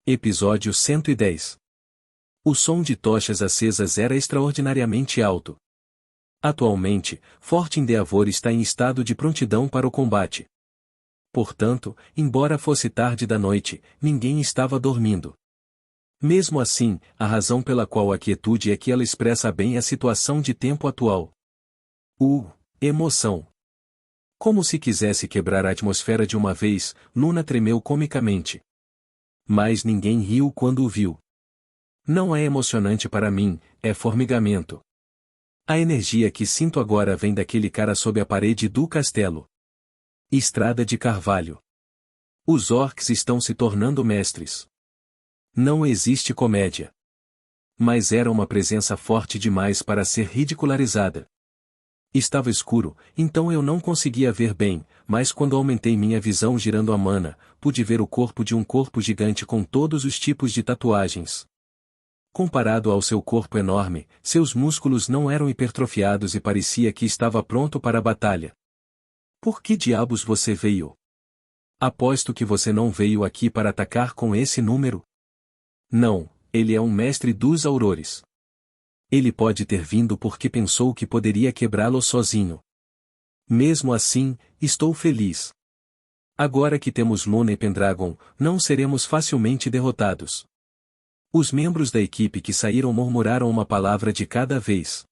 Episódio 110. O som de tochas acesas era extraordinariamente alto. Atualmente, Fort Endeavor está em estado de prontidão para o combate. Portanto, embora fosse tarde da noite, ninguém estava dormindo. Mesmo assim, a razão pela qual a quietude é que ela expressa bem a situação de tempo atual. Emoção. Como se quisesse quebrar a atmosfera de uma vez, Luna tremeu comicamente. Mas ninguém riu quando o viu. Não é emocionante para mim, é formigamento. A energia que sinto agora vem daquele cara sob a parede do castelo. Estrada de Carvalho. Os orcs estão se tornando mestres. Não existe comédia. Mas era uma presença forte demais para ser ridicularizada. Estava escuro, então eu não conseguia ver bem, mas quando aumentei minha visão girando a mana, pude ver o corpo de um corpo gigante com todos os tipos de tatuagens. Comparado ao seu corpo enorme, seus músculos não eram hipertrofiados e parecia que estava pronto para a batalha. Por que diabos você veio? Aposto que você não veio aqui para atacar com esse número? Não, ele é um mestre dos aurores. Ele pode ter vindo porque pensou que poderia quebrá-lo sozinho. Mesmo assim, estou feliz. Agora que temos Luna e Pendragon, não seremos facilmente derrotados. Os membros da equipe que saíram murmuraram uma palavra de cada vez.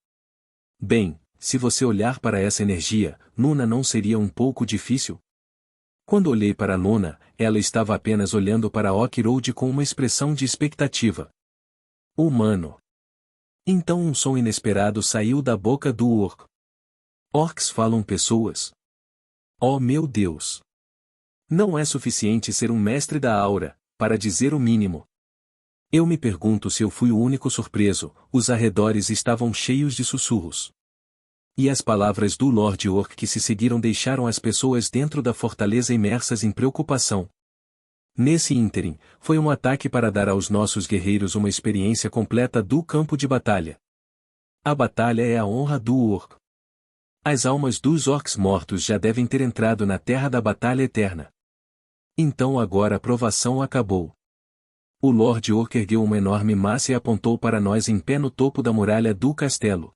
Bem, se você olhar para essa energia, Luna não seria um pouco difícil? Quando olhei para Luna, ela estava apenas olhando para Oak-Road com uma expressão de expectativa. Humano. Então um som inesperado saiu da boca do orc. Orcs falam pessoas? Oh meu Deus! Não é suficiente ser um mestre da aura, para dizer o mínimo. Eu me pergunto se eu fui o único surpreso, os arredores estavam cheios de sussurros. E as palavras do Lord Orc que se seguiram deixaram as pessoas dentro da fortaleza imersas em preocupação. Nesse ínterim, foi um ataque para dar aos nossos guerreiros uma experiência completa do campo de batalha. A batalha é a honra do orc. As almas dos orcs mortos já devem ter entrado na terra da batalha eterna. Então agora a provação acabou. O Lord Orc ergueu uma enorme massa e apontou para nós em pé no topo da muralha do castelo.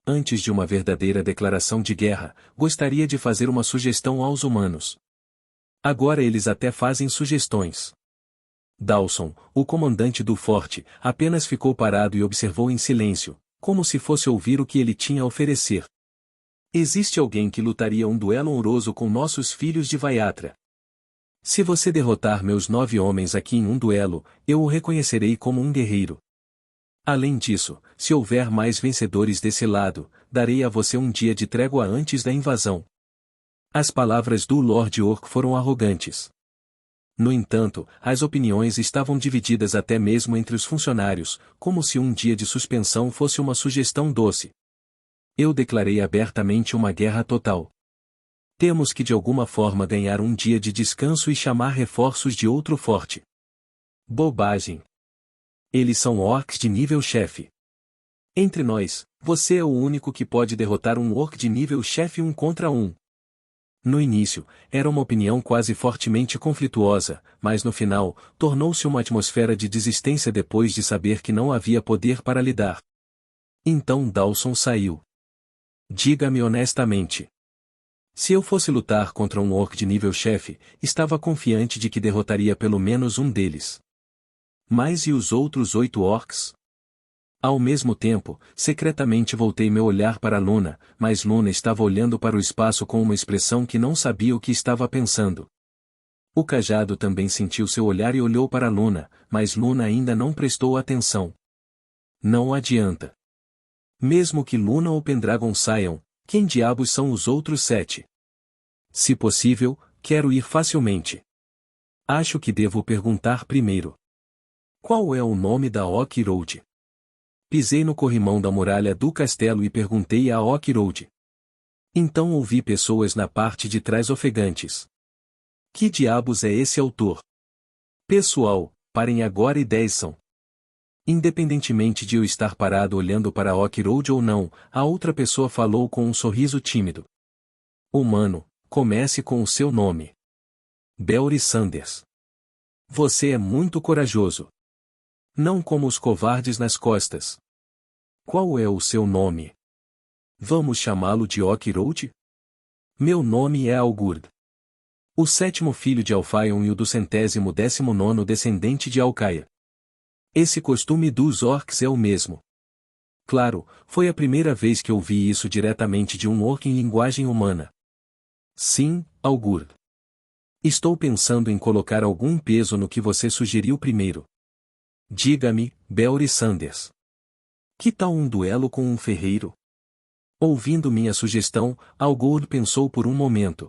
Antes de uma verdadeira declaração de guerra, gostaria de fazer uma sugestão aos humanos. Agora eles até fazem sugestões. Dawson, o comandante do forte, apenas ficou parado e observou em silêncio, como se fosse ouvir o que ele tinha a oferecer. Existe alguém que lutaria um duelo honroso com nossos filhos de Vaiatra. Se você derrotar meus 9 homens aqui em um duelo, eu o reconhecerei como um guerreiro. Além disso, se houver mais vencedores desse lado, darei a você um dia de trégua antes da invasão. As palavras do Lord Orc foram arrogantes. No entanto, as opiniões estavam divididas até mesmo entre os funcionários, como se um dia de suspensão fosse uma sugestão doce. Eu declarei abertamente uma guerra total. Temos que de alguma forma ganhar um dia de descanso e chamar reforços de outro forte. Bobagem. Eles são orcs de nível chefe. Entre nós, você é o único que pode derrotar um orc de nível chefe 1 contra 1. No início, era uma opinião quase fortemente conflituosa, mas no final, tornou-se uma atmosfera de desistência depois de saber que não havia poder para lidar. Então Dawson saiu. Diga-me honestamente. Se eu fosse lutar contra um orc de nível chefe, estava confiante de que derrotaria pelo menos um deles. Mas e os outros 8 orcs? Ao mesmo tempo, secretamente voltei meu olhar para Luna, mas Luna estava olhando para o espaço com uma expressão que não sabia o que estava pensando. O cajado também sentiu seu olhar e olhou para Luna, mas Luna ainda não prestou atenção. Não adianta. Mesmo que Luna ou Pendragon saiam, quem diabos são os outros 7? Se possível, quero ir facilmente. Acho que devo perguntar primeiro. Qual é o nome da Oak-Road? Pisei no corrimão da muralha do castelo e perguntei a Oak-Road. Então ouvi pessoas na parte de trás ofegantes. Que diabos é esse autor? Pessoal, parem agora e desçam. Independentemente de eu estar parado olhando para Oak-Road ou não, a outra pessoa falou com um sorriso tímido. Humano, comece com o seu nome. Belry Sanders. Você é muito corajoso. Não como os covardes nas costas. Qual é o seu nome? Vamos chamá-lo de Oak-Road? Meu nome é Algurd. O sétimo filho de Alphaion e o do 119º descendente de Alcaia. Esse costume dos orcs é o mesmo. Claro, foi a primeira vez que ouvi isso diretamente de um orc em linguagem humana. Sim, Algurd. Estou pensando em colocar algum peso no que você sugeriu primeiro. Diga-me, Belry Sanders. Que tal um duelo com um ferreiro? Ouvindo minha sugestão, Algurd pensou por um momento.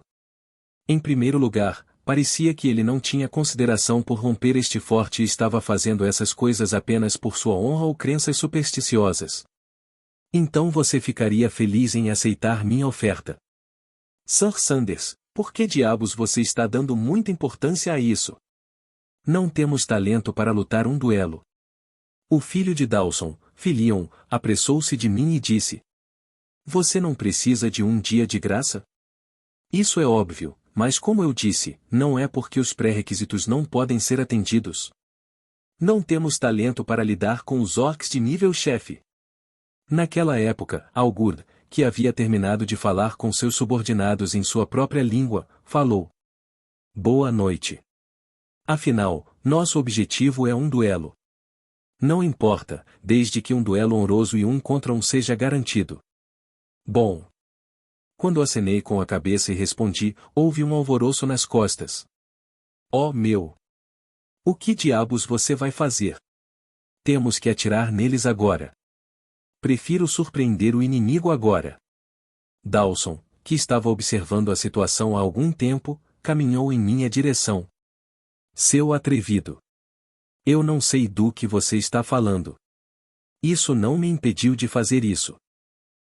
Em primeiro lugar, parecia que ele não tinha consideração por romper este forte e estava fazendo essas coisas apenas por sua honra ou crenças supersticiosas. Então você ficaria feliz em aceitar minha oferta. Sir Sanders, por que diabos você está dando muita importância a isso? Não temos talento para lutar um duelo. O filho de Dawson, Filion, apressou-se de mim e disse: Você não precisa de um dia de graça? Isso é óbvio, mas como eu disse, não é porque os pré-requisitos não podem ser atendidos. Não temos talento para lidar com os orcs de nível chefe. Naquela época, Algurd, que havia terminado de falar com seus subordinados em sua própria língua, falou: Boa noite. Afinal, nosso objetivo é um duelo. Não importa, desde que um duelo honroso e um contra um seja garantido. Bom. Quando acenei com a cabeça e respondi, houve um alvoroço nas costas. Oh meu! O que diabos você vai fazer? Temos que atirar neles agora. Prefiro surpreender o inimigo agora. Dawson, que estava observando a situação há algum tempo, caminhou em minha direção. Seu atrevido! Eu não sei do que você está falando. Isso não me impediu de fazer isso.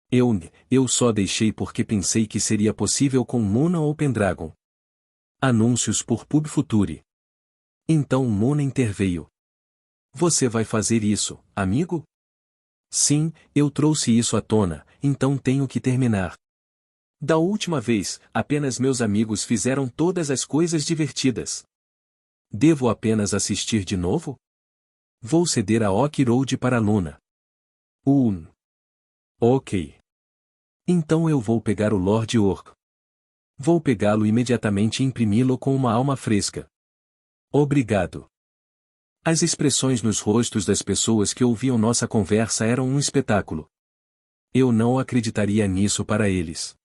Eu só deixei porque pensei que seria possível com Muna ou Pendragon. Anúncios por Pub Future. Então Muna interveio. Você vai fazer isso, amigo? Sim, eu trouxe isso à tona, então tenho que terminar. Da última vez, apenas meus amigos fizeram todas as coisas divertidas. Devo apenas assistir de novo? Vou ceder a Oak-Road para Luna. Ok. Então eu vou pegar o Lord Orc. Vou pegá-lo imediatamente e imprimi-lo com uma alma fresca. Obrigado. As expressões nos rostos das pessoas que ouviam nossa conversa eram um espetáculo. Eu não acreditaria nisso para eles.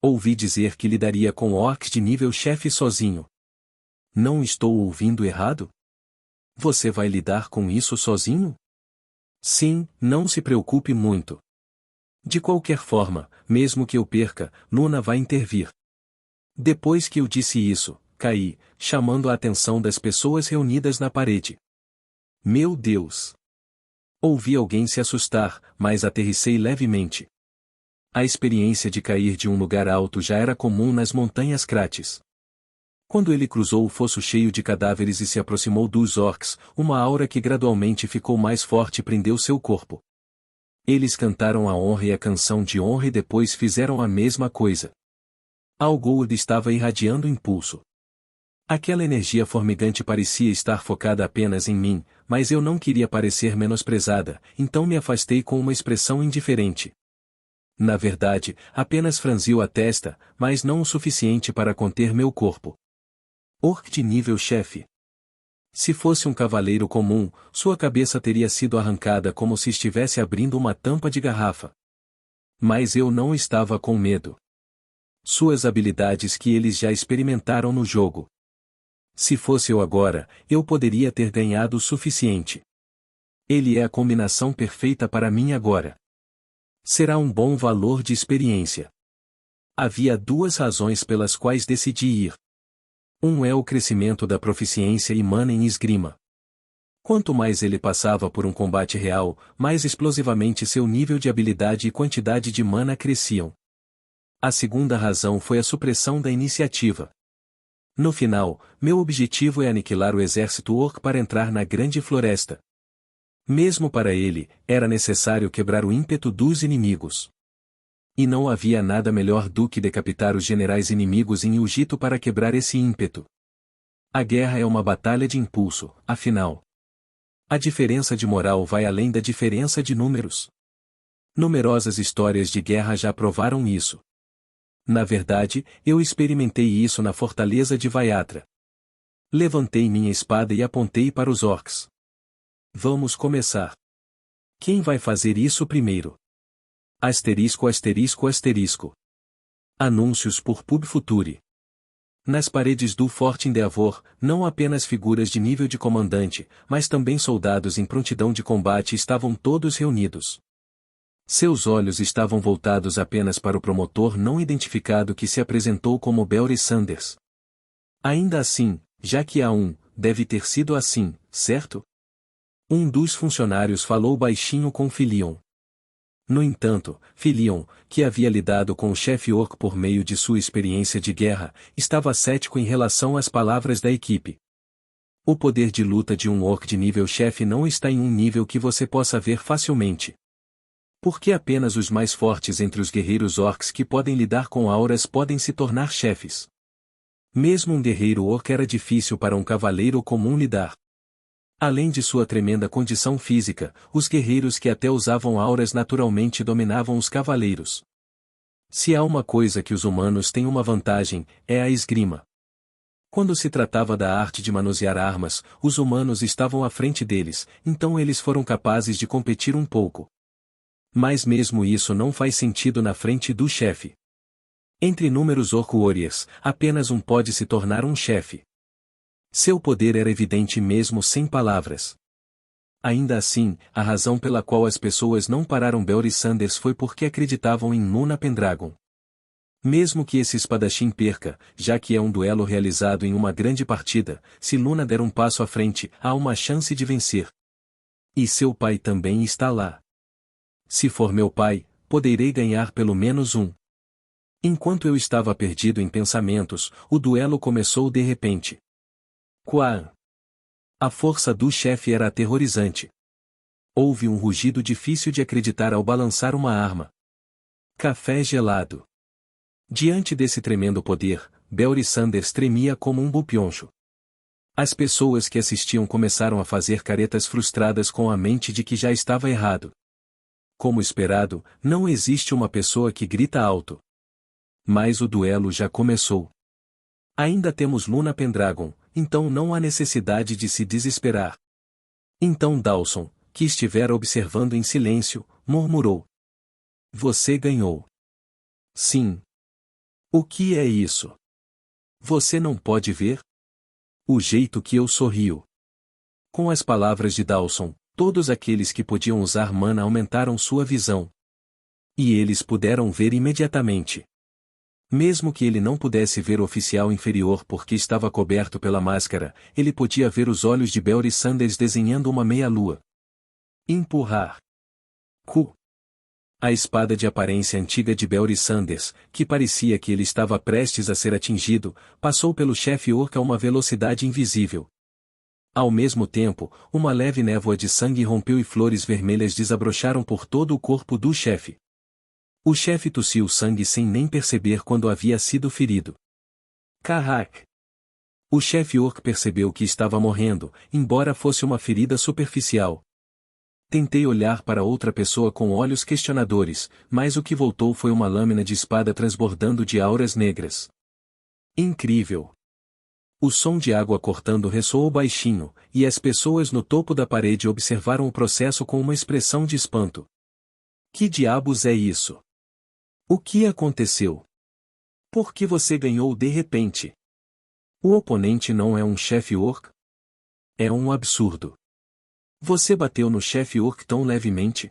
Ouvi dizer que lidaria com orcs de nível chefe sozinho. Não estou ouvindo errado? Você vai lidar com isso sozinho? Sim, não se preocupe muito. De qualquer forma, mesmo que eu perca, Luna vai intervir. Depois que eu disse isso, caí, chamando a atenção das pessoas reunidas na parede. Meu Deus! Ouvi alguém se assustar, mas aterrissei levemente. A experiência de cair de um lugar alto já era comum nas montanhas Krates. Quando ele cruzou o fosso cheio de cadáveres e se aproximou dos orcs, uma aura que gradualmente ficou mais forte prendeu seu corpo. Eles cantaram a honra e a canção de honra e depois fizeram a mesma coisa. Algurd estava irradiando impulso. Aquela energia formigante parecia estar focada apenas em mim, mas eu não queria parecer menosprezada, então me afastei com uma expressão indiferente. Na verdade, apenas franziu a testa, mas não o suficiente para conter meu corpo. Orc de nível chefe. Se fosse um cavaleiro comum, sua cabeça teria sido arrancada como se estivesse abrindo uma tampa de garrafa. Mas eu não estava com medo. Suas habilidades que eles já experimentaram no jogo. Se fosse eu agora, eu poderia ter ganhado o suficiente. Ele é a combinação perfeita para mim agora. Será um bom valor de experiência. Havia duas razões pelas quais decidi ir. Um é o crescimento da proficiência e mana em esgrima. Quanto mais ele passava por um combate real, mais explosivamente seu nível de habilidade e quantidade de mana cresciam. A segunda razão foi a supressão da iniciativa. No final, meu objetivo é aniquilar o exército orc para entrar na grande floresta. Mesmo para ele, era necessário quebrar o ímpeto dos inimigos. E não havia nada melhor do que decapitar os generais inimigos em Ujito para quebrar esse ímpeto. A guerra é uma batalha de impulso, afinal. A diferença de moral vai além da diferença de números. Numerosas histórias de guerra já provaram isso. Na verdade, eu experimentei isso na fortaleza de Vaiatra. Levantei minha espada e apontei para os orcs. Vamos começar. Quem vai fazer isso primeiro? Asterisco asterisco asterisco. Anúncios por Pub Future. Nas paredes do Forte Endeavor, não apenas figuras de nível de comandante, mas também soldados em prontidão de combate estavam todos reunidos. Seus olhos estavam voltados apenas para o promotor não identificado que se apresentou como Belry Sanders. Ainda assim, já que há deve ter sido assim, certo? Um dos funcionários falou baixinho com Filion. No entanto, Filion, que havia lidado com o chefe orc por meio de sua experiência de guerra, estava cético em relação às palavras da equipe. O poder de luta de um orc de nível chefe não está em um nível que você possa ver facilmente. Porque apenas os mais fortes entre os guerreiros orcs que podem lidar com auras podem se tornar chefes. Mesmo um guerreiro orc era difícil para um cavaleiro comum lidar. Além de sua tremenda condição física, os guerreiros que até usavam auras naturalmente dominavam os cavaleiros. Se há uma coisa que os humanos têm uma vantagem, é a esgrima. Quando se tratava da arte de manusear armas, os humanos estavam à frente deles, então eles foram capazes de competir um pouco. Mas mesmo isso não faz sentido na frente do chefe. Entre inúmeros orc warriors, apenas um pode se tornar um chefe. Seu poder era evidente mesmo sem palavras. Ainda assim, a razão pela qual as pessoas não pararam Belry Sanders foi porque acreditavam em Luna Pendragon. Mesmo que esse espadachim perca, já que é um duelo realizado em uma grande partida, se Luna der um passo à frente, há uma chance de vencer. E seu pai também está lá. Se for meu pai, poderei ganhar pelo menos um. Enquanto eu estava perdido em pensamentos, o duelo começou de repente. Quam! A força do chefe era aterrorizante. Houve um rugido difícil de acreditar ao balançar uma arma. Café gelado. Diante desse tremendo poder, Belry Sanders tremia como um bupioncho. As pessoas que assistiam começaram a fazer caretas frustradas com a mente de que já estava errado. Como esperado, não existe uma pessoa que grita alto. Mas o duelo já começou. Ainda temos Luna Pendragon, então não há necessidade de se desesperar. Então Dawson, que estivera observando em silêncio, murmurou. Você ganhou. Sim. O que é isso? Você não pode ver? O jeito que eu sorrio. Com as palavras de Dawson, todos aqueles que podiam usar mana aumentaram sua visão. E eles puderam ver imediatamente. Mesmo que ele não pudesse ver o oficial inferior porque estava coberto pela máscara, ele podia ver os olhos de Belry Sanders desenhando uma meia-lua. Empurrar. Cu. A espada de aparência antiga de Belry Sanders, que parecia que ele estava prestes a ser atingido, passou pelo chefe orc a uma velocidade invisível. Ao mesmo tempo, uma leve névoa de sangue rompeu e flores vermelhas desabrocharam por todo o corpo do chefe. O chefe tossiu sangue sem nem perceber quando havia sido ferido. Carrac! O chefe orc percebeu que estava morrendo, embora fosse uma ferida superficial. Tentei olhar para outra pessoa com olhos questionadores, mas o que voltou foi uma lâmina de espada transbordando de auras negras. Incrível! O som de água cortando ressoou baixinho, e as pessoas no topo da parede observaram o processo com uma expressão de espanto. Que diabos é isso? O que aconteceu? Por que você ganhou de repente? O oponente não é um chefe orc? É um absurdo. Você bateu no chefe orc tão levemente?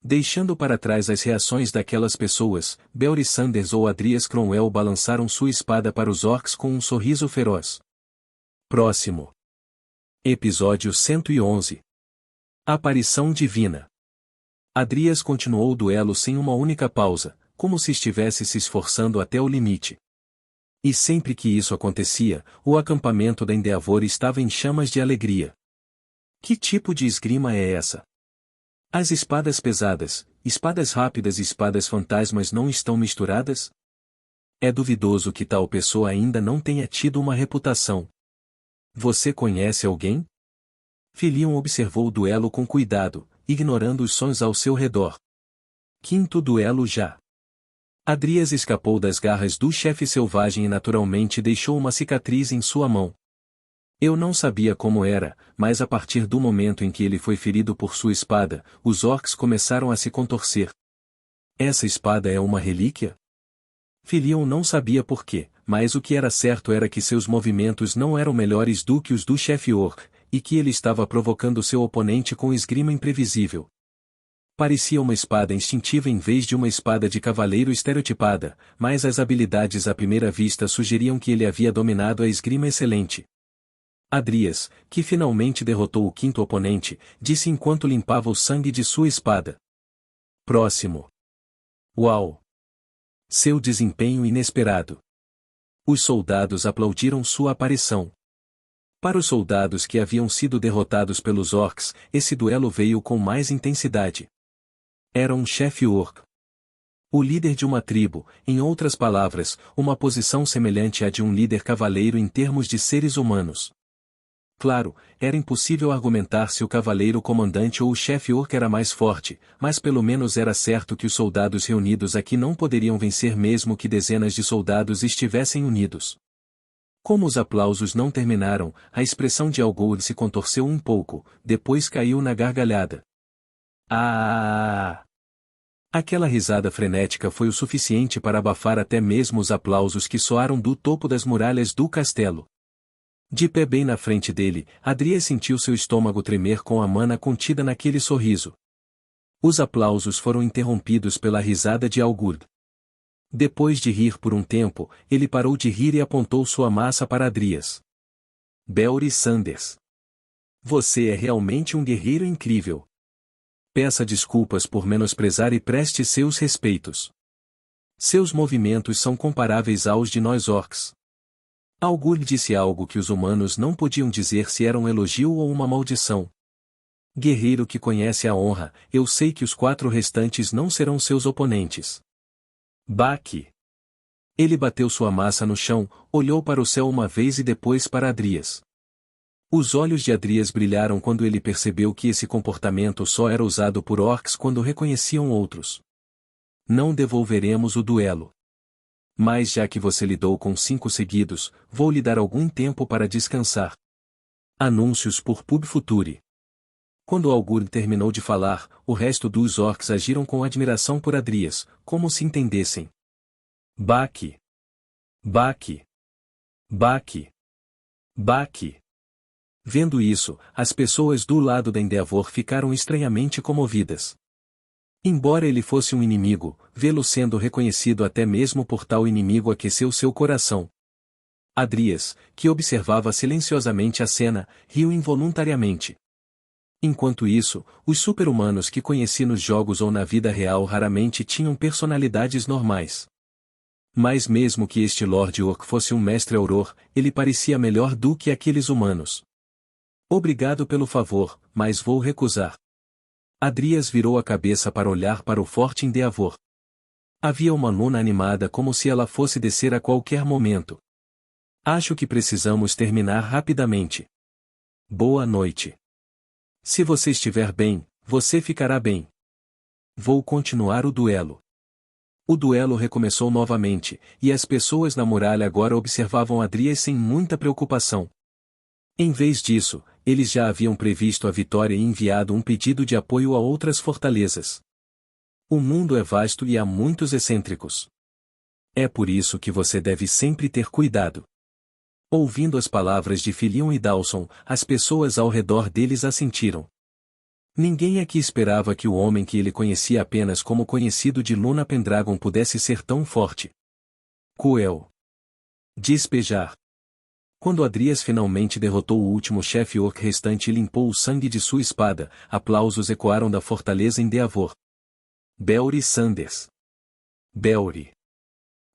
Deixando para trás as reações daquelas pessoas, Belry Sanders ou Adrias Cromwell balançaram sua espada para os orcs com um sorriso feroz. Próximo. Episódio 111. Aparição divina. Adrias continuou o duelo sem uma única pausa, como se estivesse se esforçando até o limite. E sempre que isso acontecia, o acampamento da Endeavor estava em chamas de alegria. Que tipo de esgrima é essa? As espadas pesadas, espadas rápidas e espadas fantasmas não estão misturadas? É duvidoso que tal pessoa ainda não tenha tido uma reputação. Você conhece alguém? Filion observou o duelo com cuidado, ignorando os sons ao seu redor. Quinto duelo já. Adrias escapou das garras do chefe selvagem e naturalmente deixou uma cicatriz em sua mão. Eu não sabia como era, mas a partir do momento em que ele foi ferido por sua espada, os orcs começaram a se contorcer. Essa espada é uma relíquia? Filion não sabia por quê, mas o que era certo era que seus movimentos não eram melhores do que os do chefe orc, e que ele estava provocando seu oponente com esgrima imprevisível. Parecia uma espada instintiva em vez de uma espada de cavaleiro estereotipada, mas as habilidades à primeira vista sugeriam que ele havia dominado a esgrima excelente. Adrias, que finalmente derrotou o quinto oponente, disse enquanto limpava o sangue de sua espada. Próximo. Uau! Seu desempenho inesperado. Os soldados aplaudiram sua aparição. Para os soldados que haviam sido derrotados pelos orcs, esse duelo veio com mais intensidade. Era um chefe orc. O líder de uma tribo, em outras palavras, uma posição semelhante à de um líder cavaleiro em termos de seres humanos. Claro, era impossível argumentar se o cavaleiro comandante ou o chefe orc era mais forte, mas pelo menos era certo que os soldados reunidos aqui não poderiam vencer mesmo que dezenas de soldados estivessem unidos. Como os aplausos não terminaram, a expressão de Algold se contorceu um pouco, depois caiu na gargalhada. Ah! Aquela risada frenética foi o suficiente para abafar até mesmo os aplausos que soaram do topo das muralhas do castelo. De pé bem na frente dele, Adrias sentiu seu estômago tremer com a mana contida naquele sorriso. Os aplausos foram interrompidos pela risada de Algoud. Depois de rir por um tempo, ele parou de rir e apontou sua massa para Adrias. Belry Sanders. Você é realmente um guerreiro incrível. Peça desculpas por menosprezar e preste seus respeitos. Seus movimentos são comparáveis aos de nós orcs. Algoud disse algo que os humanos não podiam dizer se era um elogio ou uma maldição. Guerreiro que conhece a honra, eu sei que os 4 restantes não serão seus oponentes. Baque. Ele bateu sua massa no chão, olhou para o céu uma vez e depois para Adrias. Os olhos de Adrias brilharam quando ele percebeu que esse comportamento só era usado por orcs quando reconheciam outros. Não devolveremos o duelo. Mas já que você lidou com 5 seguidos, vou lhe dar algum tempo para descansar. Anúncios por Pub Future. Quando Algoud terminou de falar, o resto dos orcs agiram com admiração por Adrias, como se entendessem. Baque. Baque. Baque. Baque. Vendo isso, as pessoas do lado da Endeavor ficaram estranhamente comovidas. Embora ele fosse um inimigo, vê-lo sendo reconhecido até mesmo por tal inimigo aqueceu seu coração. Adrias, que observava silenciosamente a cena, riu involuntariamente. Enquanto isso, os super-humanos que conheci nos jogos ou na vida real raramente tinham personalidades normais. Mas mesmo que este Lord Orc fosse um mestre auror, ele parecia melhor do que aqueles humanos. Obrigado pelo favor, mas vou recusar. Adrias virou a cabeça para olhar para o forte Endeavor. Havia uma luna animada como se ela fosse descer a qualquer momento. Acho que precisamos terminar rapidamente. Boa noite. Se você estiver bem, você ficará bem. Vou continuar o duelo. O duelo recomeçou novamente, e as pessoas na muralha agora observavam Adrias sem muita preocupação. Em vez disso, eles já haviam previsto a vitória e enviado um pedido de apoio a outras fortalezas. O mundo é vasto e há muitos excêntricos. É por isso que você deve sempre ter cuidado. Ouvindo as palavras de Filion e Dawson, as pessoas ao redor deles assentiram. Ninguém aqui esperava que o homem que ele conhecia apenas como conhecido de Luna Pendragon pudesse ser tão forte. Cruel. Despejar. Quando Adrias finalmente derrotou o último chefe orc restante e limpou o sangue de sua espada, aplausos ecoaram da fortaleza Endeavor. Belry Sanders. Belry.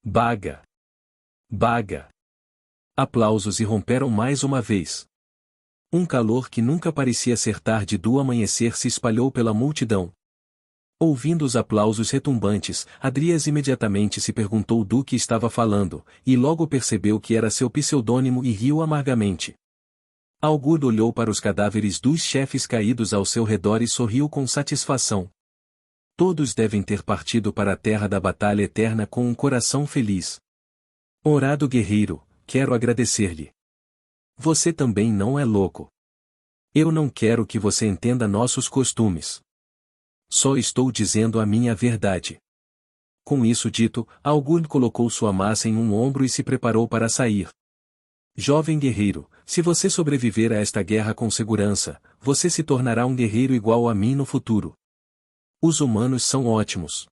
Baga. Baga. Aplausos irromperam mais uma vez. Um calor que nunca parecia ser tarde do amanhecer se espalhou pela multidão. Ouvindo os aplausos retumbantes, Adrias imediatamente se perguntou do que estava falando, e logo percebeu que era seu pseudônimo e riu amargamente. Algud olhou para os cadáveres dos chefes caídos ao seu redor e sorriu com satisfação. Todos devem ter partido para a terra da batalha eterna com um coração feliz. Orado guerreiro, quero agradecer-lhe. Você também não é louco. Eu não quero que você entenda nossos costumes. Só estou dizendo a minha verdade. Com isso dito, Algud colocou sua massa em um ombro e se preparou para sair. Jovem guerreiro, se você sobreviver a esta guerra com segurança, você se tornará um guerreiro igual a mim no futuro. Os humanos são ótimos.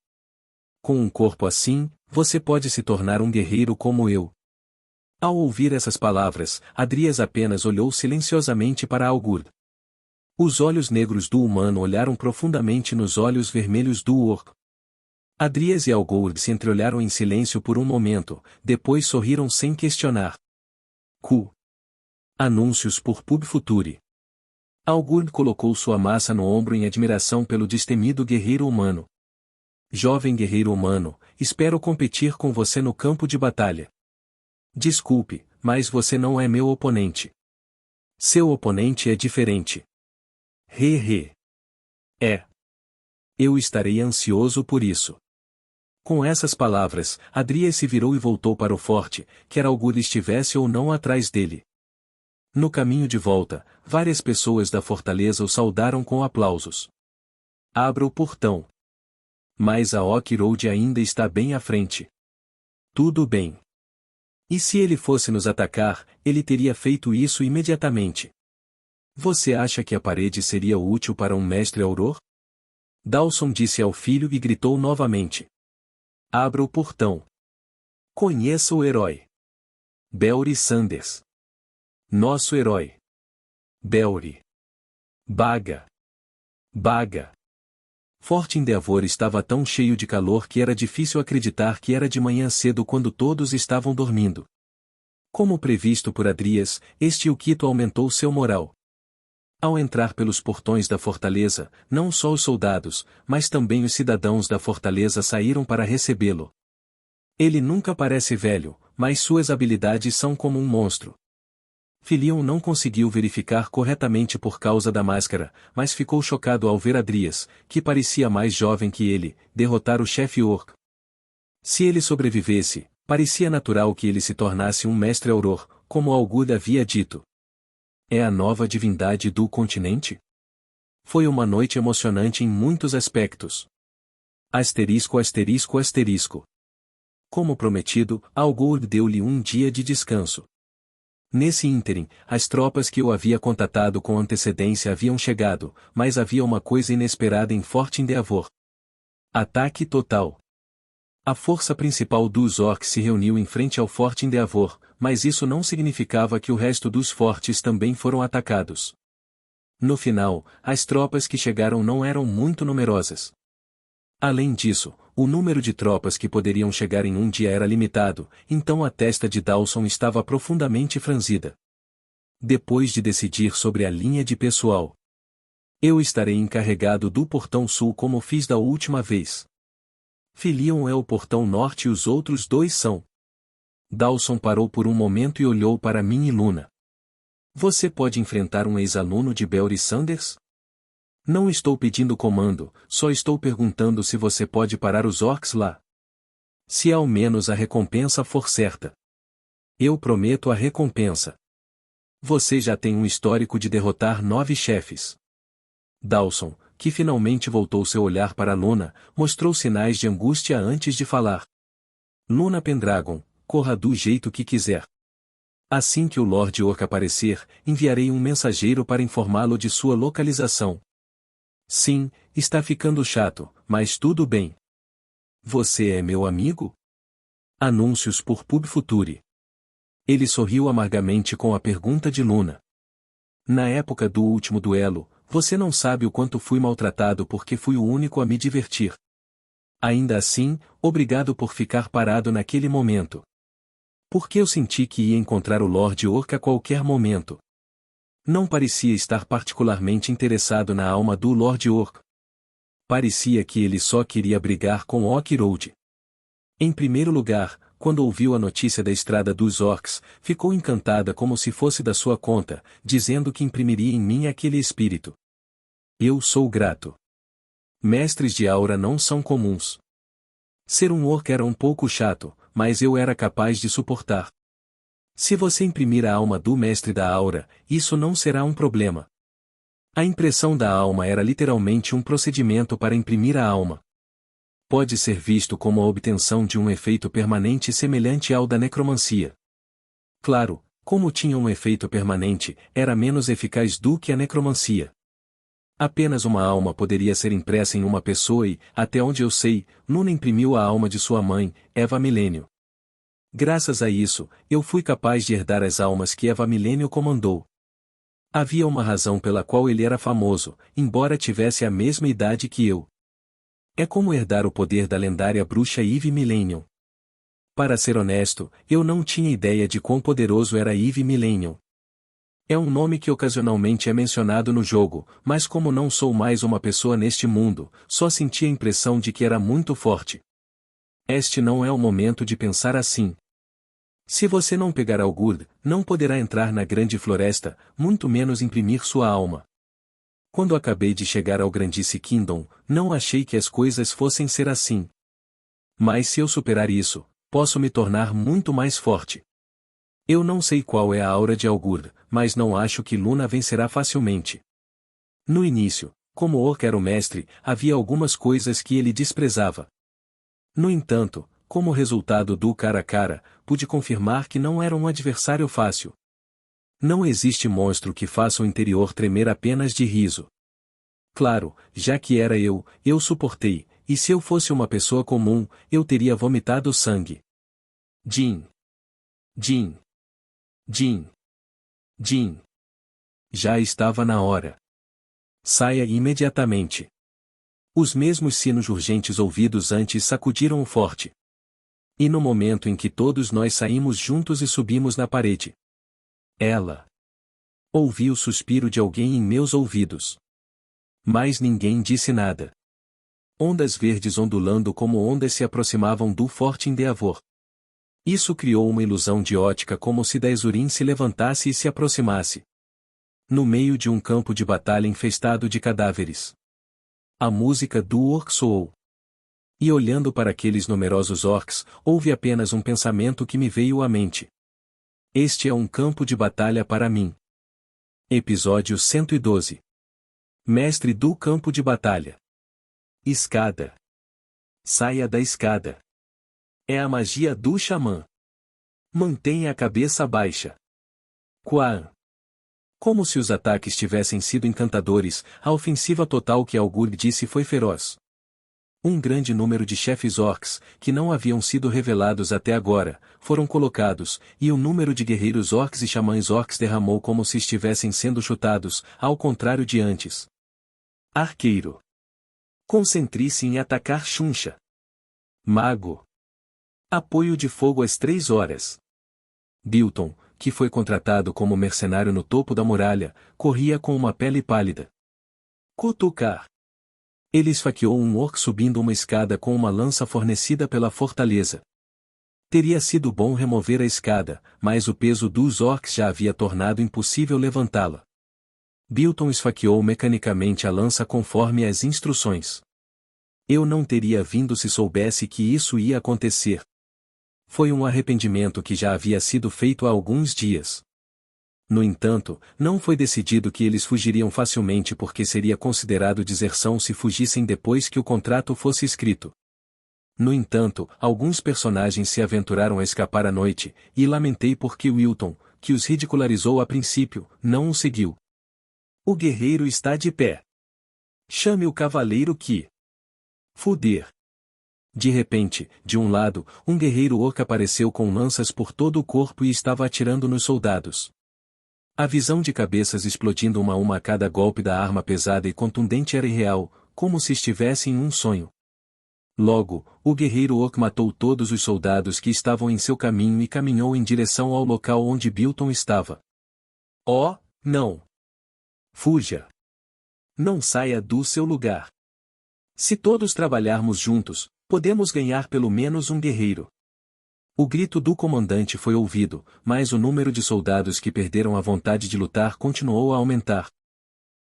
Com um corpo assim, você pode se tornar um guerreiro como eu. Ao ouvir essas palavras, Adrias apenas olhou silenciosamente para Algud. Os olhos negros do humano olharam profundamente nos olhos vermelhos do orc. Adrias e Algud se entreolharam em silêncio por um momento, depois sorriram sem questionar. Anúncios por Pub Future. Algud colocou sua massa no ombro em admiração pelo destemido guerreiro humano. Jovem guerreiro humano, espero competir com você no campo de batalha. Desculpe, mas você não é meu oponente. Seu oponente é diferente. É. Eu estarei ansioso por isso. Com essas palavras, Adrias se virou e voltou para o forte, quer Algud estivesse ou não atrás dele. No caminho de volta, várias pessoas da fortaleza o saudaram com aplausos. Abra o portão. Mas a Oak Road ainda está bem à frente. Tudo bem. E se ele fosse nos atacar, ele teria feito isso imediatamente. Você acha que a parede seria útil para um mestre auror? Dawson disse ao filho e gritou novamente. Abra o portão. Conheça o herói. Belry Sanders. Nosso herói. Belry. Baga. Fort Endeavor estava tão cheio de calor que era difícil acreditar que era de manhã cedo quando todos estavam dormindo. Como previsto por Adrias, este Ukito aumentou seu moral. Ao entrar pelos portões da fortaleza, não só os soldados, mas também os cidadãos da fortaleza saíram para recebê-lo. Ele nunca parece velho, mas suas habilidades são como um monstro. Filion não conseguiu verificar corretamente por causa da máscara, mas ficou chocado ao ver Adrias, que parecia mais jovem que ele, derrotar o chefe orc. Se ele sobrevivesse, parecia natural que ele se tornasse um mestre auror, como Algud havia dito. É a nova divindade do continente? Foi uma noite emocionante em muitos aspectos. Asterisco. Como prometido, Algud deu-lhe um dia de descanso. Nesse ínterim, as tropas que o havia contatado com antecedência haviam chegado, mas havia uma coisa inesperada em Fort Endeavor. Ataque total. A força principal dos orcs se reuniu em frente ao Fort Endeavor, mas isso não significava que o resto dos fortes também foram atacados. No final, as tropas que chegaram não eram muito numerosas. Além disso, o número de tropas que poderiam chegar em um dia era limitado, então a testa de Dawson estava profundamente franzida. Depois de decidir sobre a linha de pessoal, eu estarei encarregado do portão sul como fiz da última vez. Filion é o portão norte e os outros dois são. Dawson parou por um momento e olhou para mim e Luna. Você pode enfrentar um ex-aluno de Belry Sanders? Não estou pedindo comando, só estou perguntando se você pode parar os orcs lá. Se ao menos a recompensa for certa. Eu prometo a recompensa. Você já tem um histórico de derrotar 9 chefes. Dawson, que finalmente voltou seu olhar para Luna, mostrou sinais de angústia antes de falar. Luna Pendragon, corra do jeito que quiser. Assim que o Lord Orc aparecer, enviarei um mensageiro para informá-lo de sua localização. Sim, está ficando chato, mas tudo bem. Você é meu amigo? Anúncios por Pub Future. Ele sorriu amargamente com a pergunta de Luna. Na época do último duelo, você não sabe o quanto fui maltratado porque fui o único a me divertir. Ainda assim, obrigado por ficar parado naquele momento. Porque eu senti que ia encontrar o Lord Orc a qualquer momento. Não parecia estar particularmente interessado na alma do Lord Orc. Parecia que ele só queria brigar com Oak Road. Em primeiro lugar, quando ouviu a notícia da estrada dos orcs, ficou encantada como se fosse da sua conta, dizendo que imprimiria em mim aquele espírito. Eu sou grato. Mestres de aura não são comuns. Ser um orc era um pouco chato, mas eu era capaz de suportar. Se você imprimir a alma do mestre da aura, isso não será um problema. A impressão da alma era literalmente um procedimento para imprimir a alma. Pode ser visto como a obtenção de um efeito permanente semelhante ao da necromancia. Claro, como tinha um efeito permanente, era menos eficaz do que a necromancia. Apenas uma alma poderia ser impressa em uma pessoa e, até onde eu sei, Nuna imprimiu a alma de sua mãe, Eva Milênio. Graças a isso, eu fui capaz de herdar as almas que Eva Milênio comandou. Havia uma razão pela qual ele era famoso, embora tivesse a mesma idade que eu. É como herdar o poder da lendária bruxa Eve Millennium. Para ser honesto, eu não tinha ideia de quão poderoso era Eve Millennium. É um nome que ocasionalmente é mencionado no jogo, mas como não sou mais uma pessoa neste mundo, só senti a impressão de que era muito forte. Este não é o momento de pensar assim. Se você não pegar Algurd, não poderá entrar na grande floresta, muito menos imprimir sua alma. Quando acabei de chegar ao Grandice Kingdom, não achei que as coisas fossem ser assim. Mas se eu superar isso, posso me tornar muito mais forte. Eu não sei qual é a aura de Algurd, mas não acho que Luna vencerá facilmente. No início, como Orc era o mestre, havia algumas coisas que ele desprezava. No entanto, como resultado do cara a cara, pude confirmar que não era um adversário fácil. Não existe monstro que faça o interior tremer apenas de riso. Claro, já que era eu suportei, e se eu fosse uma pessoa comum, eu teria vomitado sangue. Jin. Jin. Jin. Jin. Já estava na hora. Saia imediatamente. Os mesmos sinos urgentes ouvidos antes sacudiram o forte. E no momento em que todos nós saímos juntos e subimos na parede. Ela. Ouvi o suspiro de alguém em meus ouvidos. Mas ninguém disse nada. Ondas verdes ondulando como ondas se aproximavam do forte Endeavor. Isso criou uma ilusão de ótica como se da Ezurin se levantasse e se aproximasse. No meio de um campo de batalha infestado de cadáveres. A música do orc soou. E olhando para aqueles numerosos orcs, houve apenas um pensamento que me veio à mente. Este é um campo de batalha para mim. Episódio 112. Mestre do campo de batalha. Escada. Saia da escada. É a magia do xamã. Mantenha a cabeça baixa. Quaan. Como se os ataques tivessem sido encantadores, a ofensiva total que Algurd disse foi feroz. Um grande número de chefes orcs, que não haviam sido revelados até agora, foram colocados, e o número de guerreiros orcs e xamãs orcs derramou como se estivessem sendo chutados, ao contrário de antes. Arqueiro. Concentre-se em atacar Xuxa. Mago. Apoio de fogo às 3 horas. Bilton, que foi contratado como mercenário no topo da muralha, corria com uma pele pálida. Cutucar. Ele esfaqueou um orc subindo uma escada com uma lança fornecida pela fortaleza. Teria sido bom remover a escada, mas o peso dos orcs já havia tornado impossível levantá-la. Bilton esfaqueou mecanicamente a lança conforme as instruções. Eu não teria vindo se soubesse que isso ia acontecer. Foi um arrependimento que já havia sido feito há alguns dias. No entanto, não foi decidido que eles fugiriam facilmente porque seria considerado deserção se fugissem depois que o contrato fosse escrito. No entanto, alguns personagens se aventuraram a escapar à noite, e lamentei porque Wilton, que os ridicularizou a princípio, não o seguiu. O guerreiro está de pé. Chame o cavaleiro que... Fuder. De repente, de um lado, um guerreiro orc apareceu com lanças por todo o corpo e estava atirando nos soldados. A visão de cabeças explodindo uma a uma a cada golpe da arma pesada e contundente era irreal, como se estivesse em um sonho. Logo, o guerreiro orc matou todos os soldados que estavam em seu caminho e caminhou em direção ao local onde Bilton estava. Oh, não! Fuja! Não saia do seu lugar. Se todos trabalharmos juntos, podemos ganhar pelo menos um guerreiro. O grito do comandante foi ouvido, mas o número de soldados que perderam a vontade de lutar continuou a aumentar.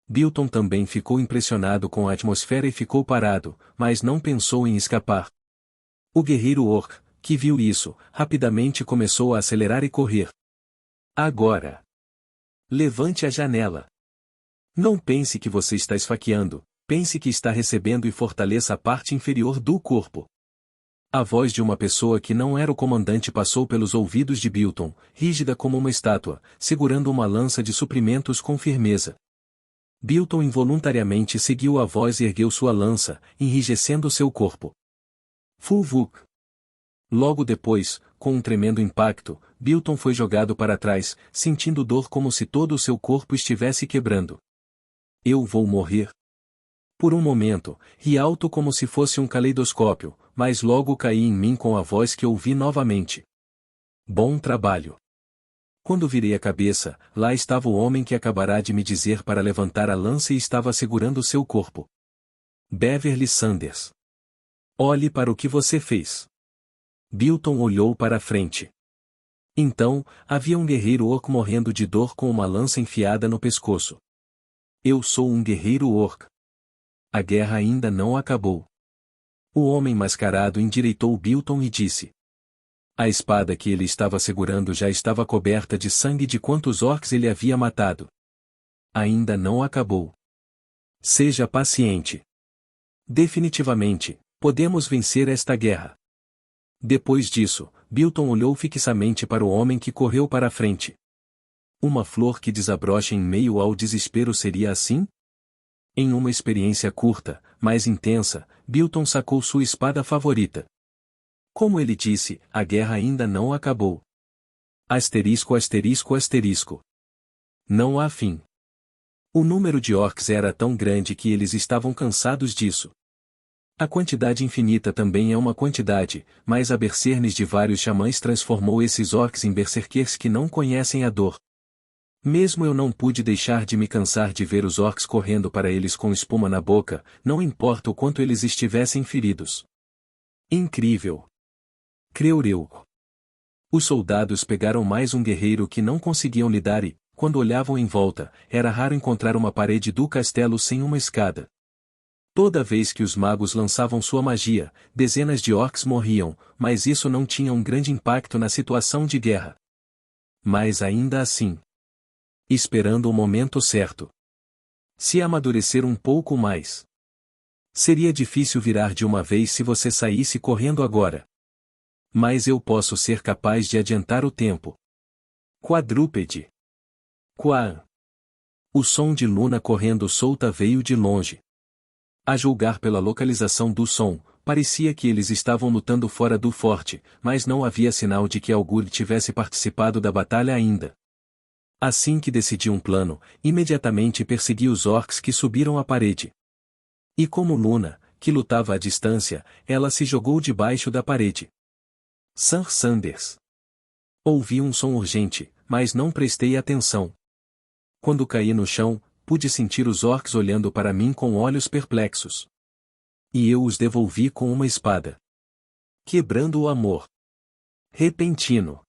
Bilton também ficou impressionado com a atmosfera e ficou parado, mas não pensou em escapar. O guerreiro orc, que viu isso, rapidamente começou a acelerar e correr. Agora! Levante a janela. Não pense que você está esfaqueando, pense que está recebendo e fortaleça a parte inferior do corpo. A voz de uma pessoa que não era o comandante passou pelos ouvidos de Bilton, rígida como uma estátua, segurando uma lança de suprimentos com firmeza. Bilton involuntariamente seguiu a voz e ergueu sua lança, enrijecendo seu corpo. Fulvuk. Logo depois, com um tremendo impacto, Bilton foi jogado para trás, sentindo dor como se todo o seu corpo estivesse quebrando. Eu vou morrer. Por um momento, ri alto como se fosse um caleidoscópio, mas logo caí em mim com a voz que ouvi novamente. Bom trabalho. Quando virei a cabeça, lá estava o homem que acabará de me dizer para levantar a lança e estava segurando seu corpo. Beverly Sanders. Olhe para o que você fez. Bilton olhou para a frente. Então, havia um guerreiro orc morrendo de dor com uma lança enfiada no pescoço. Eu sou um guerreiro orc. A guerra ainda não acabou. O homem mascarado endireitou Bilton e disse. A espada que ele estava segurando já estava coberta de sangue de quantos orcs ele havia matado. Ainda não acabou. Seja paciente. Definitivamente, podemos vencer esta guerra. Depois disso, Bilton olhou fixamente para o homem que correu para a frente. Uma flor que desabrocha em meio ao desespero seria assim? Em uma experiência curta, mas intensa, Bilton sacou sua espada favorita. Como ele disse, a guerra ainda não acabou. Asterisco asterisco asterisco. Não há fim. O número de orcs era tão grande que eles estavam cansados disso. A quantidade infinita também é uma quantidade, mas a bercernes de vários xamãs transformou esses orcs em berserkers que não conhecem a dor. Mesmo eu não pude deixar de me cansar de ver os orcs correndo para eles com espuma na boca, não importa o quanto eles estivessem feridos. Incrível! Creureu. Os soldados pegaram mais um guerreiro que não conseguiam lidar e, quando olhavam em volta, era raro encontrar uma parede do castelo sem uma escada. Toda vez que os magos lançavam sua magia, dezenas de orcs morriam, mas isso não tinha um grande impacto na situação de guerra. Mas ainda assim, esperando o momento certo. Se amadurecer um pouco mais. Seria difícil virar de uma vez se você saísse correndo agora. Mas eu posso ser capaz de adiantar o tempo. Quadrúpede. Quaan. O som de Luna correndo solta veio de longe. A julgar pela localização do som, parecia que eles estavam lutando fora do forte, mas não havia sinal de que Augur tivesse participado da batalha ainda. Assim que decidi um plano, imediatamente persegui os orcs que subiram a parede. E como Luna, que lutava à distância, ela se jogou debaixo da parede. Sir Sanders. Ouvi um som urgente, mas não prestei atenção. Quando caí no chão, pude sentir os orcs olhando para mim com olhos perplexos. E eu os devolvi com uma espada. Quebrando o amor. Repentino.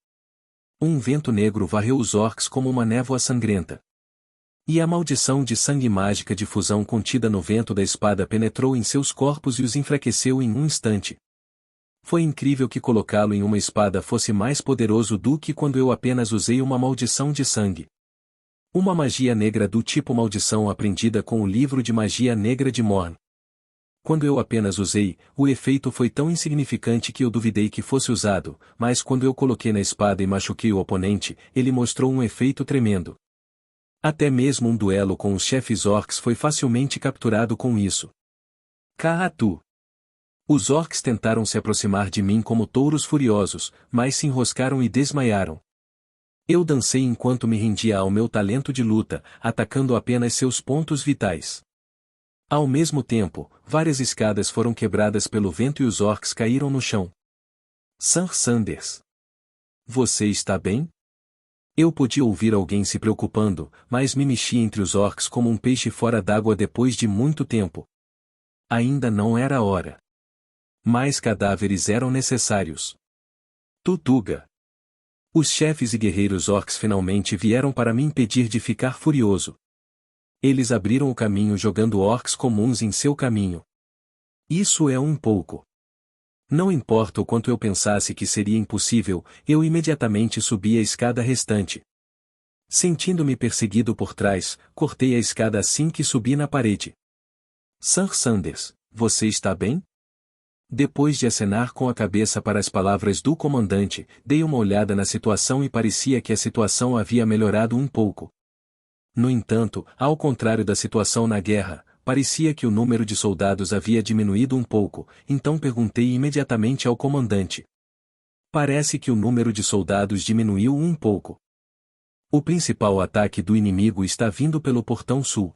Um vento negro varreu os orcs como uma névoa sangrenta. E a maldição de sangue mágica de fusão contida no vento da espada penetrou em seus corpos e os enfraqueceu em um instante. Foi incrível que colocá-lo em uma espada fosse mais poderoso do que quando eu apenas usei uma maldição de sangue. Uma magia negra do tipo maldição aprendida com o livro de magia negra de Morn. Quando eu apenas usei, o efeito foi tão insignificante que eu duvidei que fosse usado, mas quando eu coloquei na espada e machuquei o oponente, ele mostrou um efeito tremendo. Até mesmo um duelo com os chefes orcs foi facilmente capturado com isso. Kaatu. Os orcs tentaram se aproximar de mim como touros furiosos, mas se enroscaram e desmaiaram. Eu dancei enquanto me rendia ao meu talento de luta, atacando apenas seus pontos vitais. Ao mesmo tempo, várias escadas foram quebradas pelo vento e os orcs caíram no chão. Sir Sanders. Você está bem? Eu podia ouvir alguém se preocupando, mas me mexi entre os orcs como um peixe fora d'água depois de muito tempo. Ainda não era a hora. Mais cadáveres eram necessários. Tutuga. Os chefes e guerreiros orcs finalmente vieram para me impedir de ficar furioso. Eles abriram o caminho jogando orcs comuns em seu caminho. Isso é um pouco. Não importa o quanto eu pensasse que seria impossível, eu imediatamente subi a escada restante. Sentindo-me perseguido por trás, cortei a escada assim que subi na parede. Sir Sanders, você está bem? Depois de acenar com a cabeça para as palavras do comandante, dei uma olhada na situação e parecia que a situação havia melhorado um pouco. No entanto, ao contrário da situação na guerra, parecia que o número de soldados havia diminuído um pouco, então perguntei imediatamente ao comandante. Parece que o número de soldados diminuiu um pouco. O principal ataque do inimigo está vindo pelo portão sul.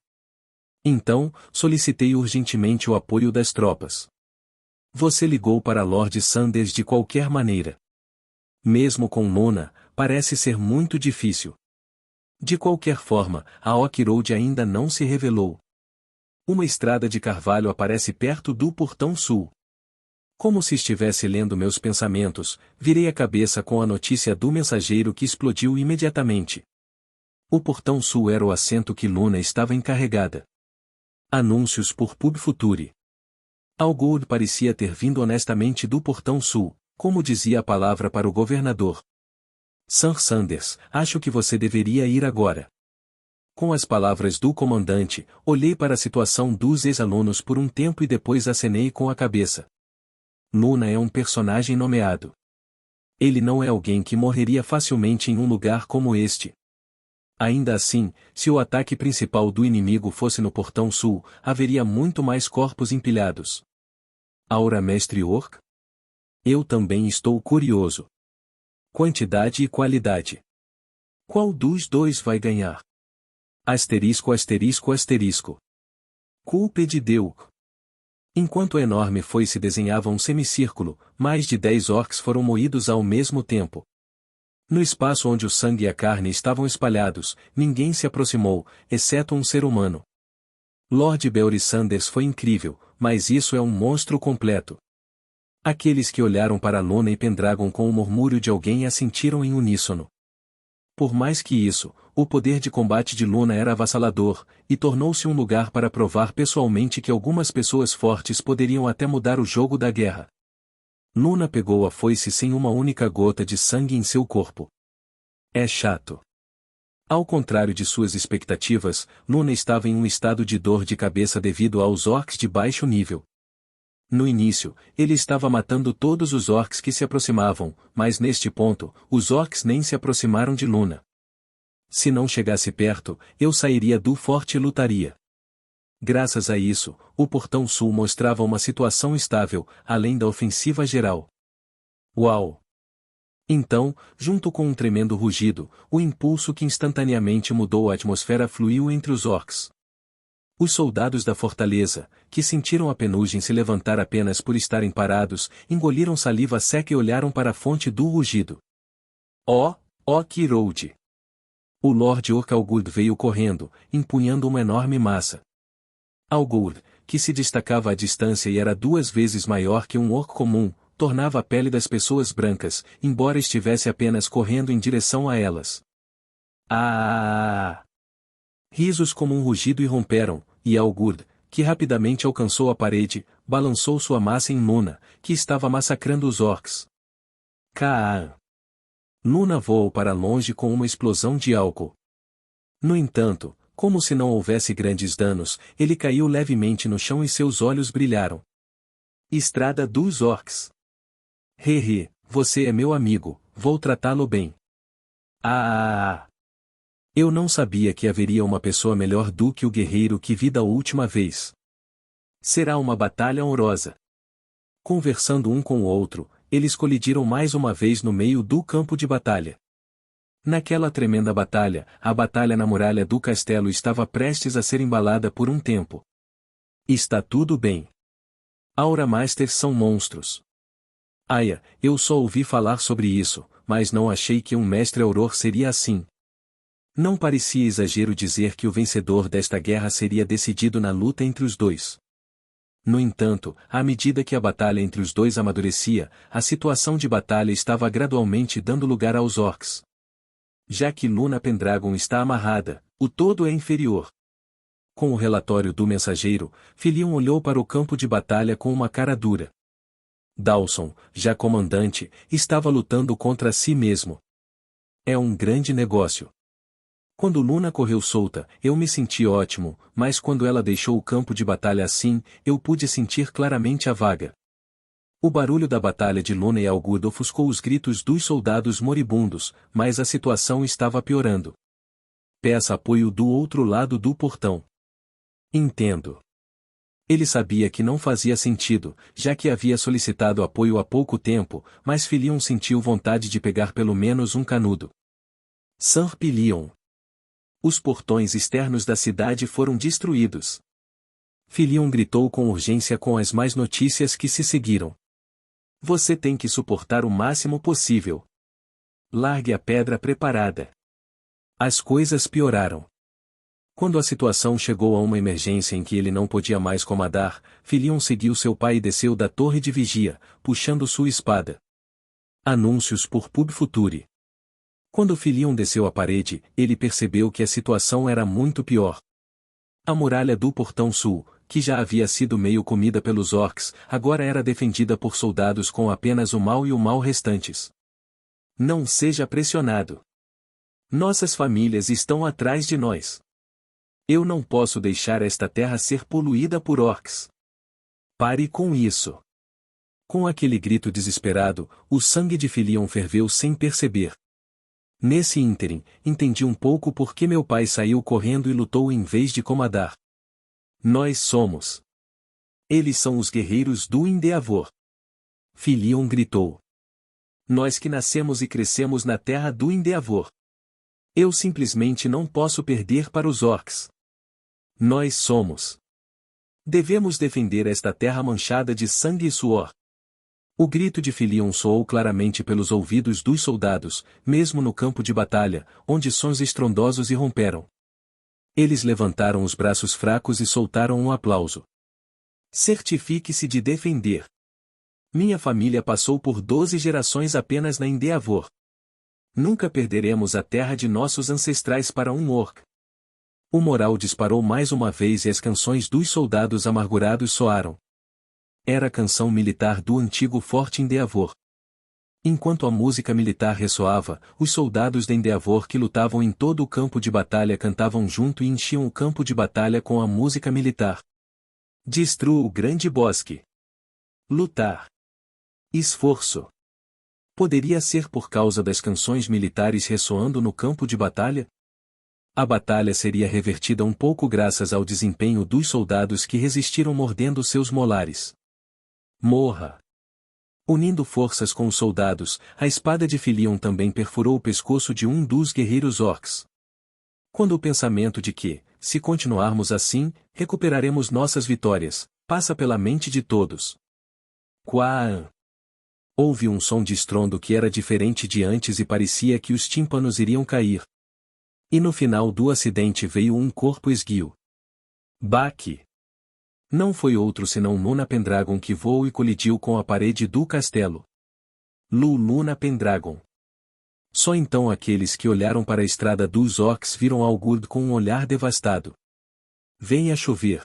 Então, solicitei urgentemente o apoio das tropas. Você ligou para Lord Sanders de qualquer maneira. Mesmo com Nona, parece ser muito difícil. De qualquer forma, a Oak Road ainda não se revelou. Uma estrada de carvalho aparece perto do portão sul. Como se estivesse lendo meus pensamentos, virei a cabeça com a notícia do mensageiro que explodiu imediatamente. O portão sul era o assento que Luna estava encarregada. Anúncios por Pub Future. Algood parecia ter vindo honestamente do portão sul, como dizia a palavra para o governador. Sir Sanders, acho que você deveria ir agora. Com as palavras do comandante, olhei para a situação dos ex-alunos por um tempo e depois acenei com a cabeça. Luna é um personagem nomeado. Ele não é alguém que morreria facilmente em um lugar como este. Ainda assim, se o ataque principal do inimigo fosse no portão sul, haveria muito mais corpos empilhados. Aura Mestre Orc? Eu também estou curioso. Quantidade e qualidade. Qual dos dois vai ganhar? Asterisco asterisco asterisco. Culpa de Deus. Enquanto a enorme foice desenhava um semicírculo, mais de 10 orcs foram moídos ao mesmo tempo. No espaço onde o sangue e a carne estavam espalhados, ninguém se aproximou, exceto um ser humano. Lord Belry Sanders foi incrível, mas isso é um monstro completo. Aqueles que olharam para Luna e Pendragon com o murmúrio de alguém assentiram em uníssono. Por mais que isso, o poder de combate de Luna era avassalador, e tornou-se um lugar para provar pessoalmente que algumas pessoas fortes poderiam até mudar o jogo da guerra. Luna pegou a foice sem uma única gota de sangue em seu corpo. É chato. Ao contrário de suas expectativas, Luna estava em um estado de dor de cabeça devido aos orcs de baixo nível. No início, ele estava matando todos os orcs que se aproximavam, mas neste ponto, os orcs nem se aproximaram de Luna. Se não chegasse perto, eu sairia do forte e lutaria. Graças a isso, o portão sul mostrava uma situação estável, além da ofensiva geral. Uau! Então, junto com um tremendo rugido, o impulso que instantaneamente mudou a atmosfera fluiu entre os orcs. Os soldados da fortaleza, que sentiram a penugem se levantar apenas por estarem parados, engoliram saliva seca e olharam para a fonte do rugido. Oak Road! O Lord Orc Algood veio correndo, empunhando uma enorme massa. Algood, que se destacava à distância e era 2 vezes maior que um orc comum, tornava a pele das pessoas brancas, embora estivesse apenas correndo em direção a elas. Ah! Risos como um rugido irromperam, e Algood, que rapidamente alcançou a parede, balançou sua massa em Luna, que estava massacrando os orcs. Kaan! Luna voou para longe com uma explosão de álcool. No entanto, como se não houvesse grandes danos, ele caiu levemente no chão e seus olhos brilharam. Estrada dos orcs. Hehe, você é meu amigo, vou tratá-lo bem. Ah! Eu não sabia que haveria uma pessoa melhor do que o guerreiro que vi da última vez. Será uma batalha honrosa. Conversando um com o outro, eles colidiram mais uma vez no meio do campo de batalha. Naquela tremenda batalha, a batalha na muralha do castelo estava prestes a ser embalada por um tempo. Está tudo bem. Aura Masters são monstros. Aya, eu só ouvi falar sobre isso, mas não achei que um mestre Auror seria assim. Não parecia exagero dizer que o vencedor desta guerra seria decidido na luta entre os dois. No entanto, à medida que a batalha entre os dois amadurecia, a situação de batalha estava gradualmente dando lugar aos orcs. Já que Luna Pendragon está amarrada, o todo é inferior. Com o relatório do mensageiro, Filion olhou para o campo de batalha com uma cara dura. Dawson, já comandante, estava lutando contra si mesmo. É um grande negócio. Quando Luna correu solta, eu me senti ótimo, mas quando ela deixou o campo de batalha assim, eu pude sentir claramente a vaga. O barulho da batalha de Luna e Algud ofuscou os gritos dos soldados moribundos, mas a situação estava piorando. Peça apoio do outro lado do portão. Entendo. Ele sabia que não fazia sentido, já que havia solicitado apoio há pouco tempo, mas Filion sentiu vontade de pegar pelo menos um canudo. Sir Pilion. Os portões externos da cidade foram destruídos. Filion gritou com urgência com as más notícias que se seguiram. Você tem que suportar o máximo possível. Largue a pedra preparada. As coisas pioraram. Quando a situação chegou a uma emergência em que ele não podia mais comandar, Filion seguiu seu pai e desceu da torre de vigia, puxando sua espada. Anúncios por Pub Future. Quando Filion desceu a parede, ele percebeu que a situação era muito pior. A muralha do Portão Sul, que já havia sido meio comida pelos orcs, agora era defendida por soldados com apenas o mal e o mal restantes. Não seja pressionado. Nossas famílias estão atrás de nós. Eu não posso deixar esta terra ser poluída por orcs. Pare com isso. Com aquele grito desesperado, o sangue de Filion ferveu sem perceber. Nesse ínterim, entendi um pouco por que meu pai saiu correndo e lutou em vez de comandar. Nós somos. Eles são os guerreiros do Endeavor. Filion gritou. Nós que nascemos e crescemos na terra do Endeavor. Eu simplesmente não posso perder para os orcs. Nós somos. Devemos defender esta terra manchada de sangue e suor. O grito de Filion soou claramente pelos ouvidos dos soldados, mesmo no campo de batalha, onde sons estrondosos irromperam. Eles levantaram os braços fracos e soltaram um aplauso. Certifique-se de defender. Minha família passou por 12 gerações apenas na Endeavor. Nunca perderemos a terra de nossos ancestrais para um orc. O moral disparou mais uma vez e as canções dos soldados amargurados soaram. Era a canção militar do antigo Forte Endeavor. Enquanto a música militar ressoava, os soldados de Endeavor que lutavam em todo o campo de batalha cantavam junto e enchiam o campo de batalha com a música militar. Destrua o grande bosque. Lutar. Esforço. Poderia ser por causa das canções militares ressoando no campo de batalha? A batalha seria revertida um pouco graças ao desempenho dos soldados que resistiram mordendo seus molares. Morra! Unindo forças com os soldados, a espada de Filion também perfurou o pescoço de um dos guerreiros orcs. Quando o pensamento de que, se continuarmos assim, recuperaremos nossas vitórias, passa pela mente de todos. Quaan! Houve um som de estrondo que era diferente de antes e parecia que os tímpanos iriam cair. E no final do acidente veio um corpo esguio. Baque! Não foi outro senão Luna Pendragon que voou e colidiu com a parede do castelo. Luna Pendragon. Só então aqueles que olharam para a estrada dos orcs viram Algud com um olhar devastado. Venha chover.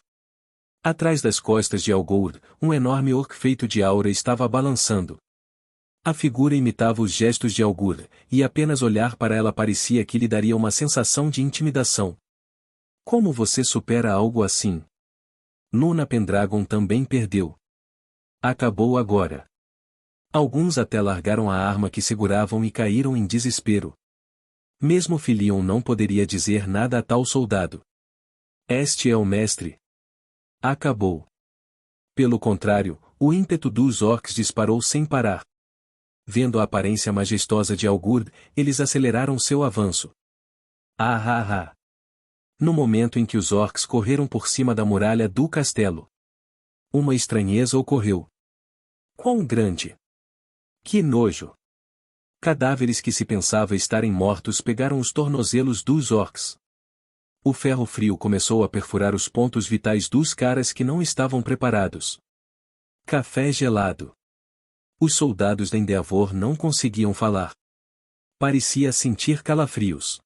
Atrás das costas de Algud, um enorme orc feito de aura estava balançando. A figura imitava os gestos de Algud, e apenas olhar para ela parecia que lhe daria uma sensação de intimidação. Como você supera algo assim? Luna Pendragon também perdeu. Acabou agora. Alguns até largaram a arma que seguravam e caíram em desespero. Mesmo Filion não poderia dizer nada a tal soldado. Este é o mestre. Acabou. Pelo contrário, o ímpeto dos orcs disparou sem parar. Vendo a aparência majestosa de Algud, eles aceleraram seu avanço. Ah! No momento em que os orcs correram por cima da muralha do castelo, uma estranheza ocorreu. Quão grande! Que nojo! Cadáveres que se pensava estarem mortos pegaram os tornozelos dos orcs. O ferro frio começou a perfurar os pontos vitais dos caras que não estavam preparados. Café gelado. Os soldados da Endeavor não conseguiam falar. Parecia sentir calafrios.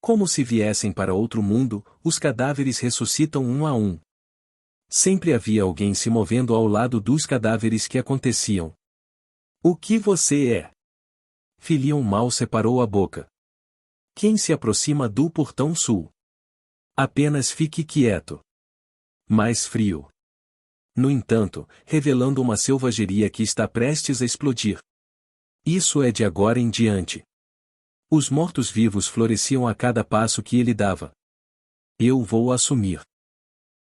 Como se viessem para outro mundo, os cadáveres ressuscitam um a um. Sempre havia alguém se movendo ao lado dos cadáveres que aconteciam. O que você é? Filion mal separou a boca. Quem se aproxima do portão sul? Apenas fique quieto. Mais frio. No entanto, revelando uma selvageria que está prestes a explodir. Isso é de agora em diante. Os mortos-vivos floresciam a cada passo que ele dava. Eu vou assumir.